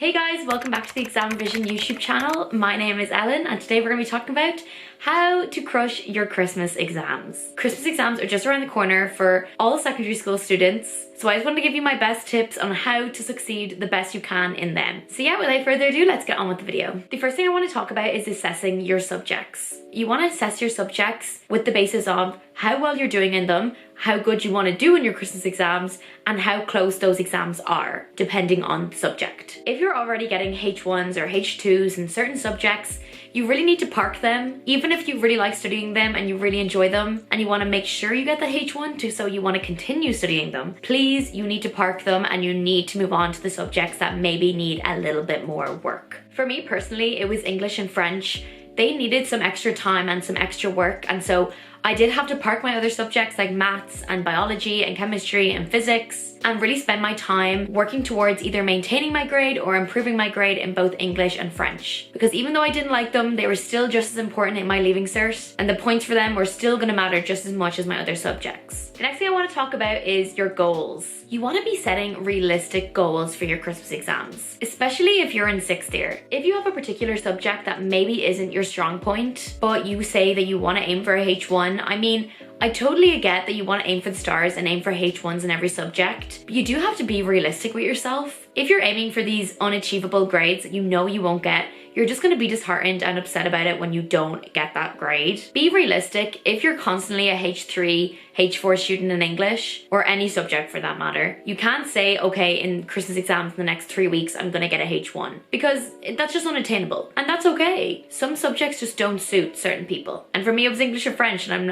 Hey guys, welcome back to the ExamRevision YouTube channel. My name is Ellen and today we're going to be talking about how to crush your Christmas exams. Christmas exams are just around the corner for all secondary school students, so I just wanted to give you my best tips on how to succeed the best you can in them. So yeah, without further ado, let's get on with the video. The first thing I want to talk about is assessing your subjects. You want to assess your subjects with the basis of how well you're doing in them, how good you want to do in your Christmas exams, and how close those exams are, depending on the subject. If you're already getting H1s or H2s in certain subjects, you really need to park them. Even if you really like studying them and you really enjoy them and you want to make sure you get the H1 so you want to continue studying them, please, you need to park them and you need to move on to the subjects that maybe need a little bit more work. For me personally, it was English and French. They needed some extra time and some extra work, and so I did have to park my other subjects like maths and biology and chemistry and physics and really spend my time working towards either maintaining my grade or improving my grade in both English and French. Because even though I didn't like them, they were still just as important in my leaving cert, and the points for them were still going to matter just as much as my other subjects. The next thing I want to talk about is your goals. You want to be setting realistic goals for your Christmas exams, especially if you're in 6th year. If you have a particular subject that maybe isn't your strong point, but you say that you want to aim for a H1, I mean, I totally get that you want to aim for the stars and aim for H1s in every subject, but you do have to be realistic with yourself. If you're aiming for these unachievable grades that you know you won't get, you're just going to be disheartened and upset about it when you don't get that grade. Be realistic. If you're constantly a H3, H4 student in English, or any subject for that matter, you can't say, okay, in Christmas exams in the next 3 weeks, I'm going to get a H1, because that's just unattainable. And that's okay. Some subjects just don't suit certain people. And for me, it was English and French, and I'm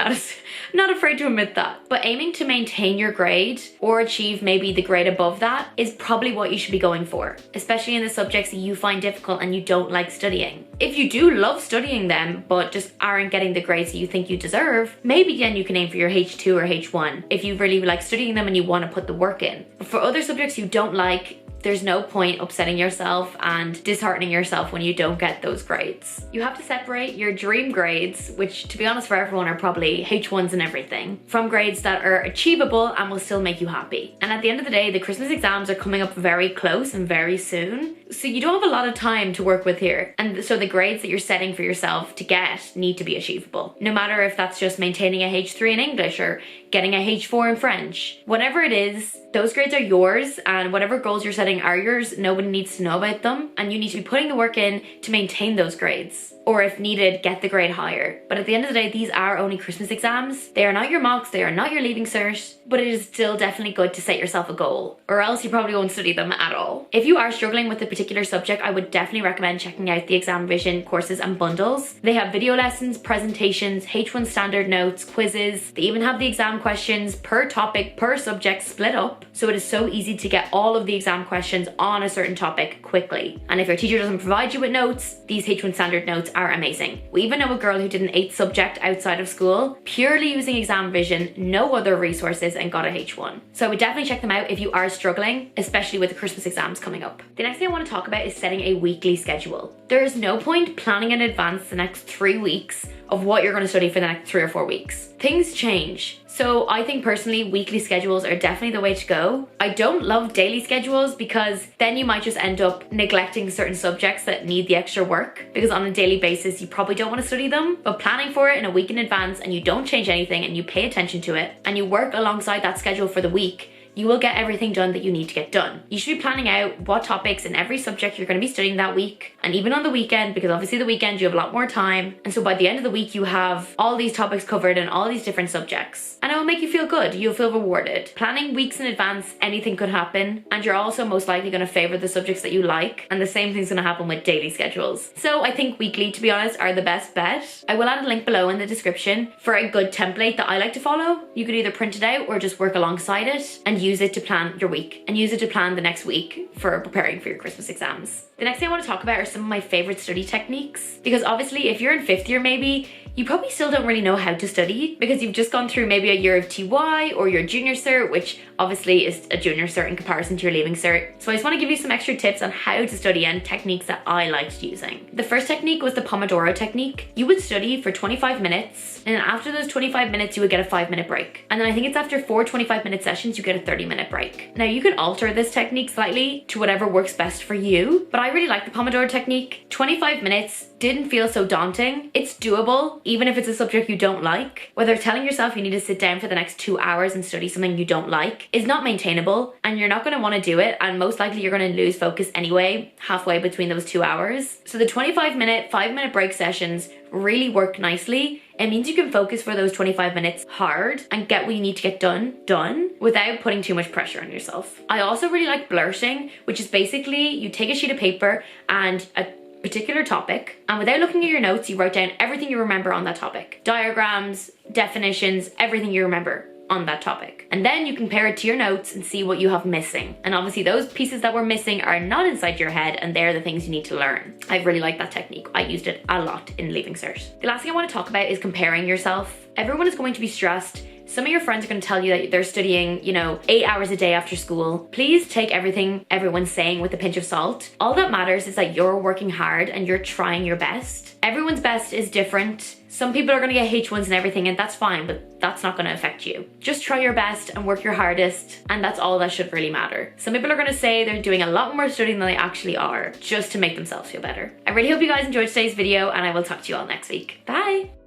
not afraid to admit that. But aiming to maintain your grade or achieve maybe the grade above that is probably what you should be going for, especially in the subjects that you find difficult and you don't like studying. If you do love studying them but just aren't getting the grades that you think you deserve, maybe then you can aim for your H2 or H1 if you really like studying them and you want to put the work in. But for other subjects you don't like, there's no point upsetting yourself and disheartening yourself when you don't get those grades. You have to separate your dream grades, which to be honest for everyone are probably H1s and everything, from grades that are achievable and will still make you happy. And at the end of the day, the Christmas exams are coming up very close and very soon, so you don't have a lot of time to work with here. And so the grades that you're setting for yourself to get need to be achievable. No matter if that's just maintaining a H3 in English or getting a H4 in French. Whatever it is, those grades are yours, and whatever goals you're setting are yours. Nobody needs to know about them, and you need to be putting the work in to maintain those grades. Or if needed, get the grade higher. But at the end of the day, these are only Christmas exams. They are not your mocks, they are not your leaving cert, but it is still definitely good to set yourself a goal, or else you probably won't study them at all. If you are struggling with a particular subject, I would definitely recommend checking out the ExamRevision courses and bundles. They have video lessons, presentations, H1 standard notes, quizzes. They even have the exam questions per topic, per subject split up, so it is so easy to get all of the exam questions on a certain topic quickly. And if your teacher doesn't provide you with notes, these H1 standard notes are amazing. We even know a girl who did an 8th subject outside of school, purely using ExamRevision, no other resources, and got a H1. So I would definitely check them out if you are struggling, especially with the Christmas exams coming up. The next thing I want to talk about is setting a weekly schedule. There is no point planning in advance the next 3 weeks of what you're going to study for the next 3 or 4 weeks. Things change. So I think personally weekly schedules are definitely the way to go. I don't love daily schedules because then you might just end up neglecting certain subjects that need the extra work, because on a daily basis you probably don't want to study them. But planning for it in a week in advance and you don't change anything and you pay attention to it and you work alongside that schedule for the week, you will get everything done that you need to get done. You should be planning out what topics in every subject you're going to be studying that week, and even on the weekend, because obviously the weekend you have a lot more time, and so by the end of the week you have all these topics covered in all these different subjects, and it will make you feel good. You'll feel rewarded. Planning weeks in advance, anything could happen, and you're also most likely going to favor the subjects that you like, and the same thing's going to happen with daily schedules. So I think weekly, to be honest, are the best bet. I will add a link below in the description for a good template that I like to follow. You could either print it out or just work alongside it and use it to plan your week and use it to plan the next week for preparing for your Christmas exams. The next thing I want to talk about are some of my favorite study techniques, because obviously if you're in 5th year maybe, you probably still don't really know how to study because you've just gone through maybe a year of TY or your junior cert, which obviously is a junior cert in comparison to your leaving cert. So I just want to give you some extra tips on how to study and techniques that I liked using. The first technique was the Pomodoro technique. You would study for 25 minutes, and then after those 25 minutes, you would get a 5-minute break. And then I think it's after 4 25-minute sessions, you get a 30-minute break. Now you can alter this technique slightly to whatever works best for you, but I really like the Pomodoro technique. 25 minutes didn't feel so daunting. It's doable, even if it's a subject you don't like. Whether telling yourself you need to sit down for the next 2 hours and study something you don't like is not maintainable, and you're not going to want to do it, and most likely you're going to lose focus anyway halfway between those 2 hours. So the 25-minute, 5-minute break sessions really work nicely. It means you can focus for those 25 minutes hard and get what you need to get done without putting too much pressure on yourself. I also really like blurting, which is basically you take a sheet of paper and a particular topic, and without looking at your notes, you write down everything you remember on that topic. Diagrams, definitions, everything you remember on that topic. And then you compare it to your notes and see what you have missing. And obviously those pieces that were missing are not inside your head, and they're the things you need to learn. I really like that technique. I used it a lot in leaving cert. The last thing I want to talk about is comparing yourself. Everyone is going to be stressed. Some of your friends are going to tell you that they're studying, 8 hours a day after school. Please take everything everyone's saying with a pinch of salt. All that matters is that you're working hard and you're trying your best. Everyone's best is different. Some people are going to get H1s and everything, and that's fine, but that's not going to affect you. Just try your best and work your hardest, and that's all that should really matter. Some people are going to say they're doing a lot more studying than they actually are, just to make themselves feel better. I really hope you guys enjoyed today's video, and I will talk to you all next week. Bye!